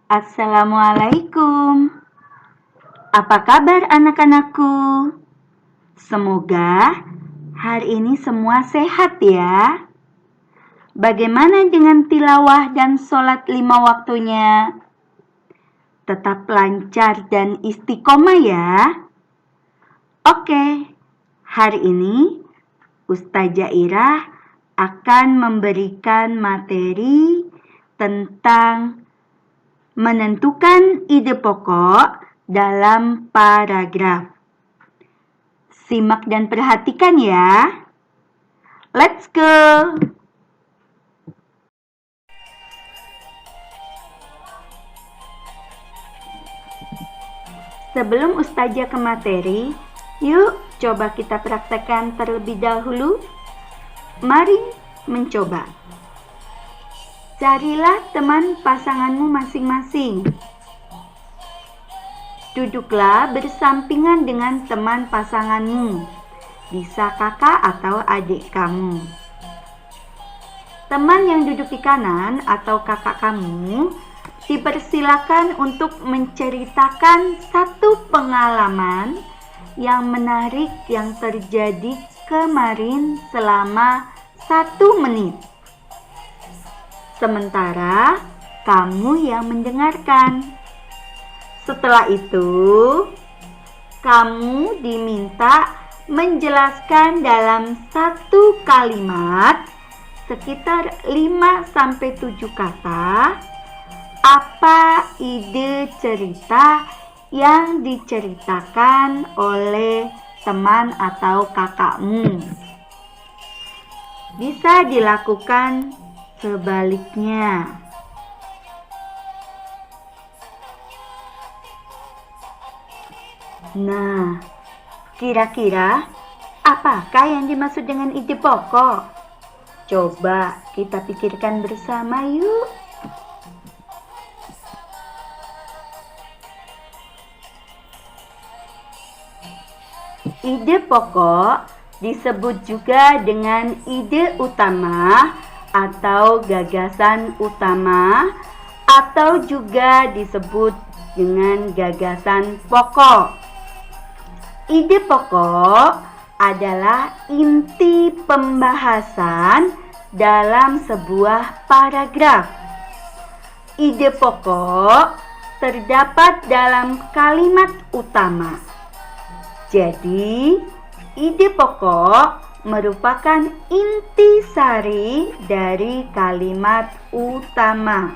Assalamualaikum. Apa kabar anak-anakku? Semoga hari ini semua sehat ya. Bagaimana dengan tilawah dan sholat 5 waktunya? Tetap lancar dan istiqomah ya. Oke, hari ini Ustazah Irah akan memberikan materi tentang menentukan ide pokok dalam paragraf. Simak dan perhatikan ya. Let's go! Sebelum Ustazah ke materi, yuk coba kita praktekkan terlebih dahulu. Mari mencoba. Carilah teman pasanganmu masing-masing. Duduklah bersampingan dengan teman pasanganmu. Bisa kakak atau adik kamu. Teman yang duduk di kanan atau kakak kamu dipersilakan untuk menceritakan satu pengalaman yang menarik yang terjadi kemarin selama 1 menit. Sementara kamu yang mendengarkan. Setelah itu, kamu diminta menjelaskan dalam 1 kalimat sekitar 5-7 kata apa ide cerita yang diceritakan oleh teman atau kakakmu. Bisa dilakukan sebaliknya. Nah, kira-kira apakah yang dimaksud dengan ide pokok? Coba kita pikirkan bersama yuk. Ide pokok disebut juga dengan ide utama atau gagasan utama, atau juga disebut dengan gagasan pokok. Ide pokok adalah inti pembahasan dalam sebuah paragraf. Ide pokok terdapat dalam kalimat utama. Jadi, ide pokok merupakan intisari dari kalimat utama.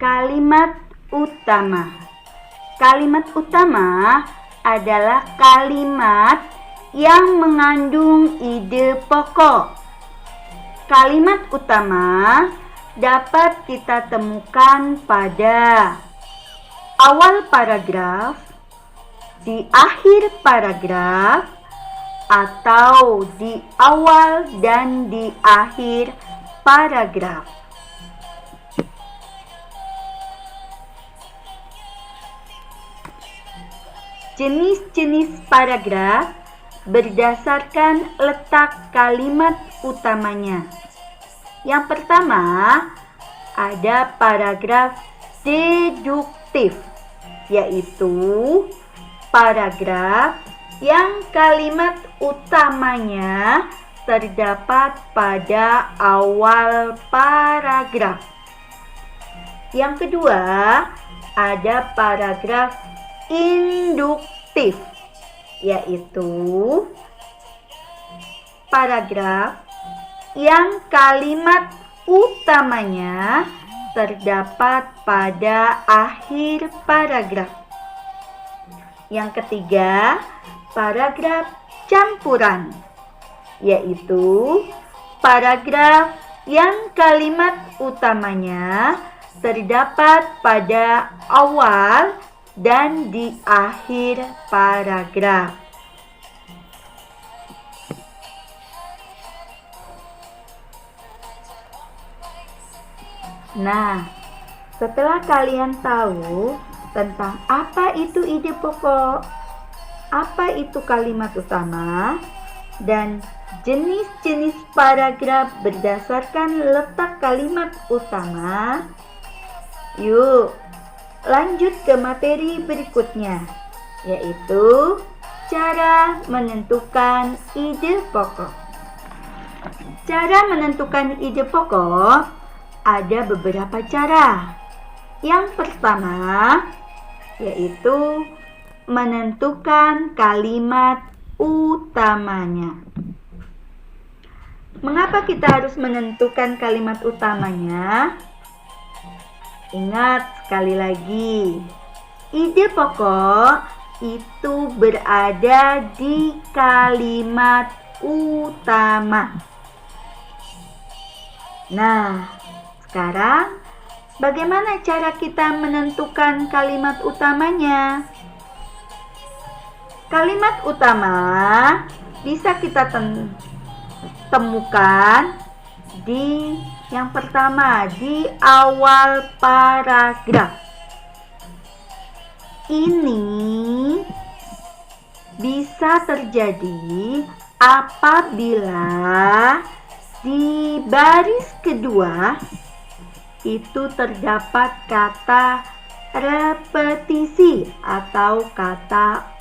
Kalimat utama. Kalimat utama adalah kalimat yang mengandung ide pokok. Kalimat utama dapat kita temukan pada awal paragraf, di akhir paragraf, atau di awal dan di akhir paragraf. Jenis-jenis paragraf berdasarkan letak kalimat utamanya. Yang pertama, ada paragraf deduktif, yaitu paragraf yang kalimat utamanya terdapat pada awal paragraf. Yang kedua, ada paragraf induktif, yaitu paragraf yang kalimat utamanya terdapat pada akhir paragraf. Yang ketiga, paragraf campuran, yaitu paragraf yang kalimat utamanya terdapat pada awal dan di akhir paragraf. Nah, setelah kalian tahu tentang apa itu ide pokok, apa itu kalimat utama, dan jenis-jenis paragraf berdasarkan letak kalimat utama. Yuk, lanjut ke materi berikutnya, yaitu cara menentukan ide pokok. Cara menentukan ide pokok ada beberapa cara. Yang pertama, yaitu menentukan kalimat utamanya. Mengapa kita harus menentukan kalimat utamanya? Ingat sekali lagi, ide pokok itu berada di kalimat utama. Nah, sekarang bagaimana cara kita menentukan kalimat utamanya? Kalimat utama bisa kita temukan di yang pertama, di awal paragraf. Ini bisa terjadi apabila di baris kedua itu terdapat kata repetisi atau kata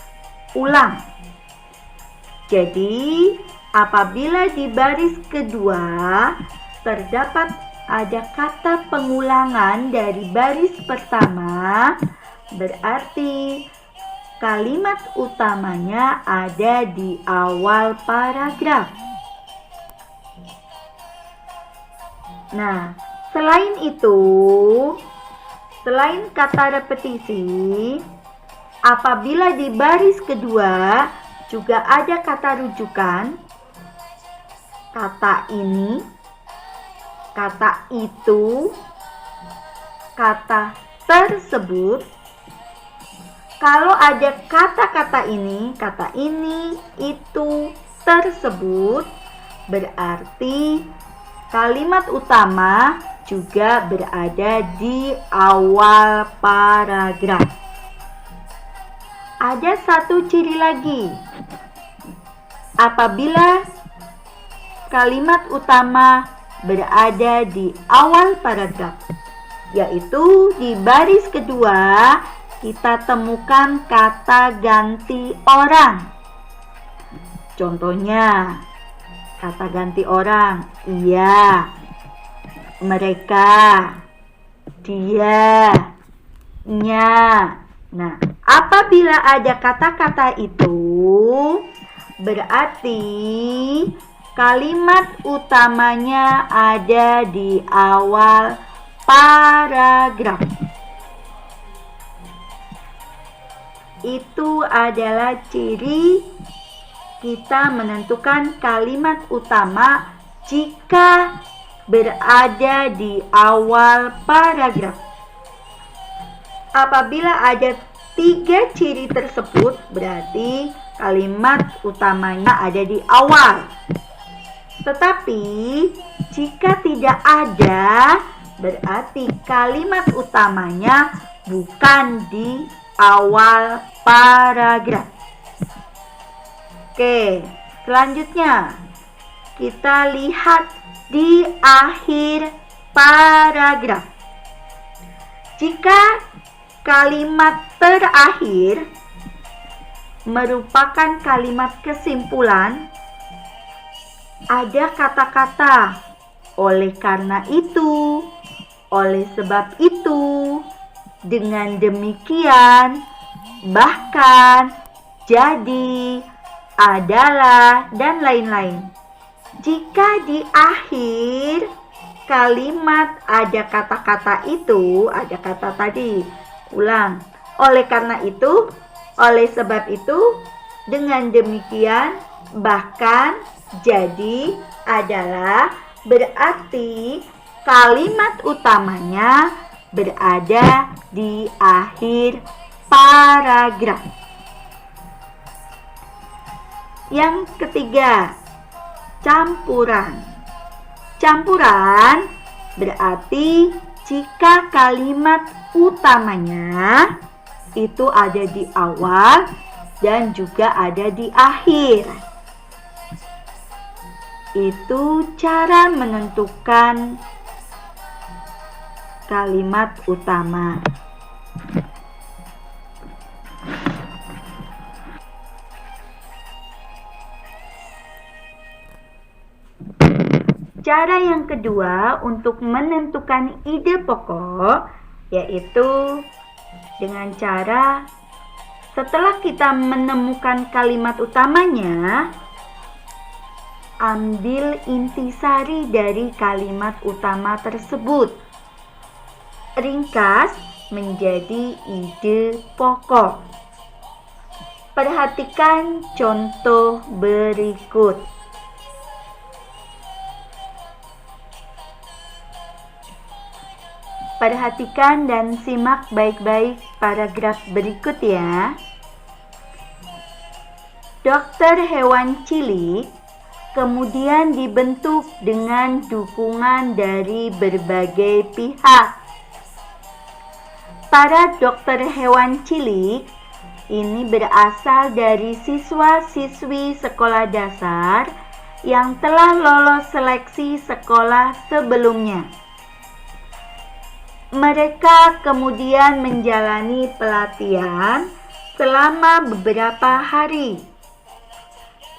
ulang. Jadi, apabila di baris kedua terdapat ada kata pengulangan dari baris pertama, berarti kalimat utamanya ada di awal paragraf. Nah, selain itu, selain kata repetisi, apabila di baris kedua juga ada kata rujukan, kata ini, kata itu, kata tersebut. Kalau ada kata-kata ini, itu, tersebut, berarti kalimat utama juga berada di awal paragraf. Ada satu ciri lagi. Apabila kalimat utama berada di awal paragraf, yaitu di baris kedua kita temukan kata ganti orang. Contohnya, kata ganti orang, ia, mereka, dia, nya. Nah, apabila ada kata-kata itu, berarti kalimat utamanya ada di awal paragraf. Itu adalah ciri kita menentukan kalimat utama jika berada di awal paragraf. Apabila ada 3 ciri tersebut, berarti kalimat utamanya ada di awal. Tetapi jika tidak ada, berarti kalimat utamanya bukan di awal paragraf. Oke, selanjutnya kita lihat di akhir paragraf. Jika kalimat terakhir merupakan kalimat kesimpulan, ada kata-kata oleh karena itu, oleh sebab itu, dengan demikian, bahkan, jadi, adalah, dan lain-lain. Jika di akhir kalimat ada kata-kata itu, ada kata tadi, ulang, oleh karena itu, oleh sebab itu, dengan demikian, bahkan, jadi, adalah, berarti kalimat utamanya berada di akhir paragraf. Yang ketiga, campuran. Campuran berarti jika kalimat utamanya itu ada di awal dan juga ada di akhir. Itu cara menentukan kalimat utama. Cara yang kedua untuk menentukan ide pokok yaitu dengan cara setelah kita menemukan kalimat utamanya, ambil intisari dari kalimat utama tersebut. Ringkas menjadi ide pokok. Perhatikan contoh berikut. Perhatikan dan simak baik-baik paragraf berikut ya. Dokter hewan cilik kemudian dibentuk dengan dukungan dari berbagai pihak. Para dokter hewan cilik ini berasal dari siswa-siswi sekolah dasar yang telah lolos seleksi sekolah sebelumnya. Mereka kemudian menjalani pelatihan selama beberapa hari.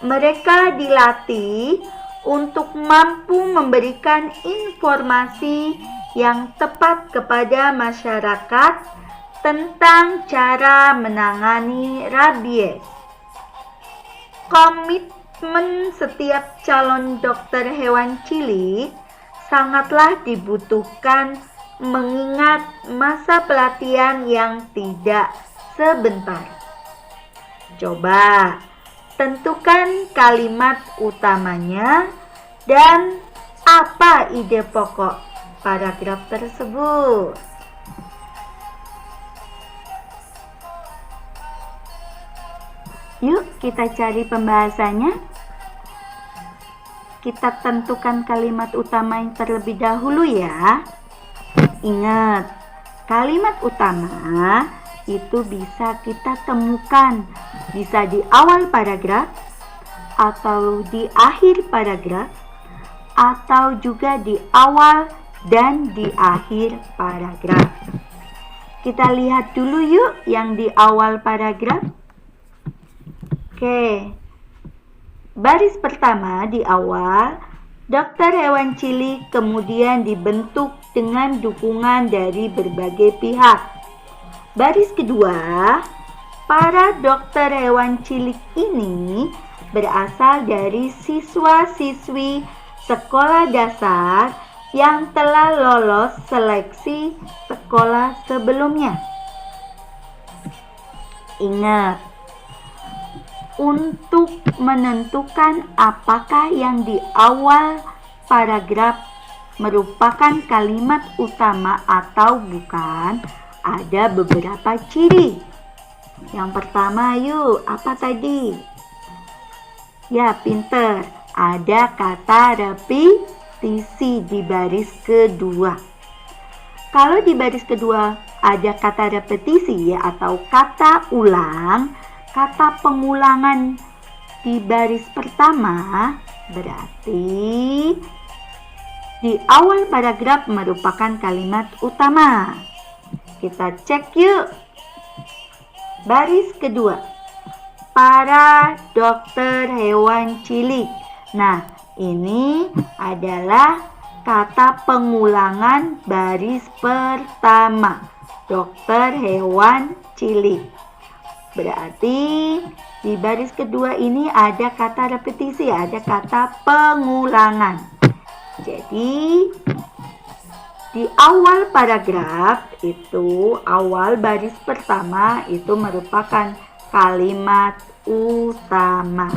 Mereka dilatih untuk mampu memberikan informasi yang tepat kepada masyarakat tentang cara menangani rabies. Komitmen setiap calon dokter hewan cilik sangatlah dibutuhkan mengingat masa pelatihan yang tidak sebentar. Coba tentukan kalimat utamanya dan apa ide pokok paragraf tersebut. Yuk kita cari pembahasannya. Kita tentukan kalimat utama yang terlebih dahulu ya. Ingat, kalimat utama itu bisa kita temukan bisa di awal paragraf atau di akhir paragraf atau juga di awal dan di akhir paragraf. Kita lihat dulu yuk yang di awal paragraf. Oke. Baris pertama di awal, dokter hewan cilik kemudian dibentuk dengan dukungan dari berbagai pihak. Baris kedua, para dokter hewan cilik ini berasal dari siswa-siswi sekolah dasar yang telah lolos seleksi sekolah sebelumnya. Ingat, untuk menentukan apakah yang di awal paragraf merupakan kalimat utama atau bukan, ada beberapa ciri. Yang pertama yuk, apa tadi? Ya, pinter. Ada kata repetisi di baris kedua. Kalau di baris kedua ada kata repetisi atau kata ulang, kata pengulangan di baris pertama, berarti di awal paragraf merupakan kalimat utama. Kita cek yuk. Baris kedua, para dokter hewan cilik. Nah, ini adalah kata pengulangan baris pertama, dokter hewan cilik. Berarti di baris kedua ini ada kata repetisi, ada kata pengulangan. Jadi di awal paragraf itu, awal baris pertama itu merupakan kalimat utama.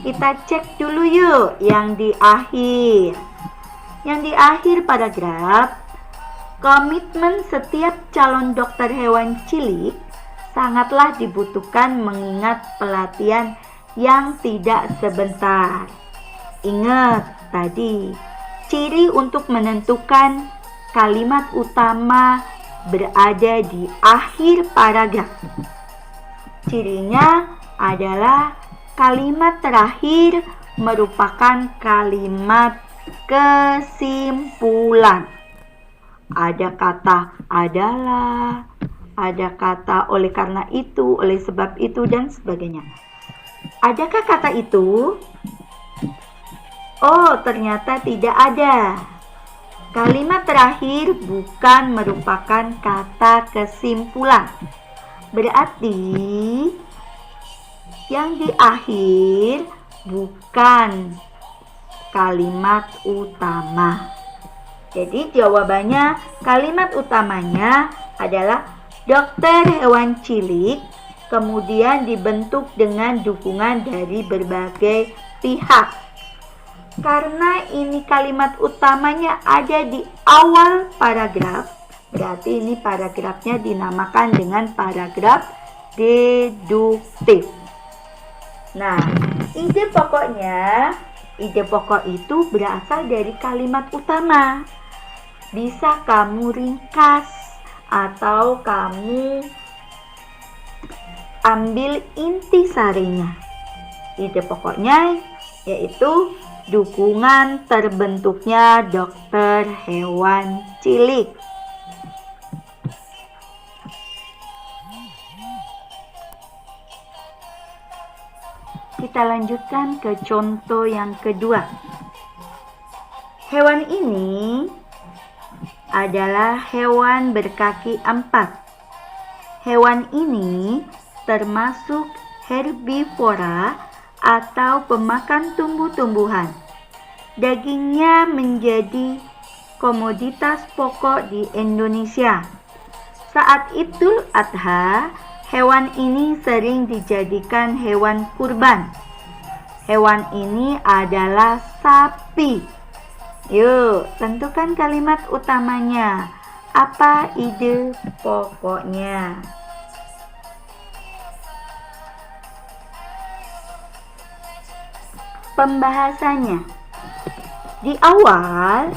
Kita cek dulu yuk yang di akhir. Yang di akhir paragraf, komitmen setiap calon dokter hewan cilik sangatlah dibutuhkan mengingat pelatihan yang tidak sebentar. Ingat tadi, ciri untuk menentukan kalimat utama berada di akhir paragraf. Cirinya adalah kalimat terakhir merupakan kalimat kesimpulan. Ada kata adalah, ada kata oleh karena itu, oleh sebab itu, dan sebagainya. Adakah kata itu? Oh, ternyata tidak ada. Kalimat terakhir bukan merupakan kata kesimpulan. Berarti yang di akhir bukan kalimat utama. Jadi jawabannya kalimat utamanya adalah dokter hewan cilik, kemudian dibentuk dengan dukungan dari berbagai pihak. Karena ini kalimat utamanya ada di awal paragraf, berarti ini paragrafnya dinamakan dengan paragraf deduktif. Nah, ide pokok itu berasal dari kalimat utama. Bisa kamu ringkas atau kamu ambil intisarinya. Ide pokoknya yaitu dukungan terbentuknya dokter hewan cilik. Kita lanjutkan ke contoh yang kedua. Hewan ini adalah hewan berkaki 4. Hewan ini termasuk herbivora atau pemakan tumbuh-tumbuhan. Dagingnya menjadi komoditas pokok di Indonesia. Saat Idul Adha, hewan ini sering dijadikan hewan kurban. Hewan ini adalah sapi. Yuk, tentukan kalimat utamanya. Apa ide pokoknya? Pembahasannya. Di awal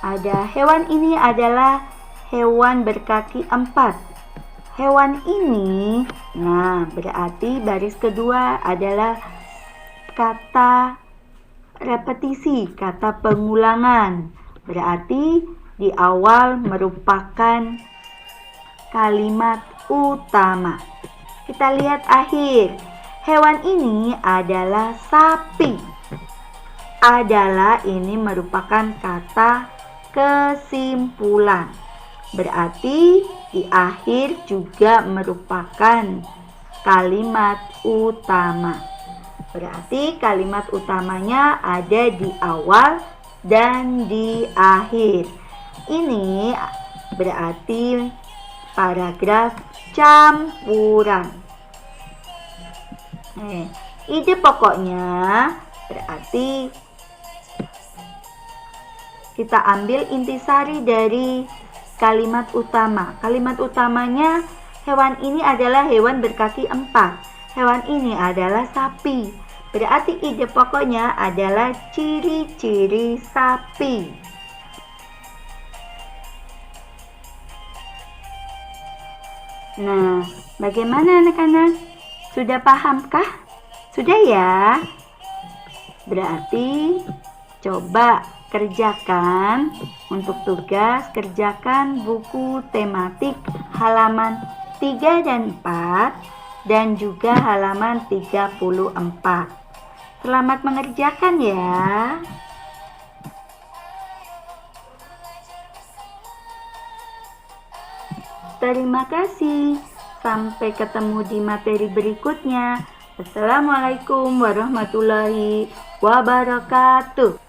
ada hewan ini adalah hewan berkaki 4. Hewan ini, nah berarti baris kedua adalah kata repetisi, kata pengulangan. Berarti di awal merupakan kalimat utama. Kita lihat akhir. Hewan ini adalah sapi. Adalah ini merupakan kata kesimpulan. Berarti di akhir juga merupakan kalimat utama. Berarti kalimat utamanya ada di awal dan di akhir. Ini berarti paragraf campuran. Ide pokoknya berarti kita ambil intisari dari kalimat utama. Kalimat utamanya hewan ini adalah hewan berkaki 4. Hewan ini adalah sapi. Berarti ide pokoknya adalah ciri-ciri sapi. Nah, bagaimana anak-anak? Sudah pahamkah? Sudah ya? Berarti coba kerjakan untuk tugas, kerjakan buku tematik halaman 3 dan 4 dan juga halaman 34. Selamat mengerjakan ya. Terima kasih. Sampai ketemu di materi berikutnya. Assalamualaikum warahmatullahi wabarakatuh.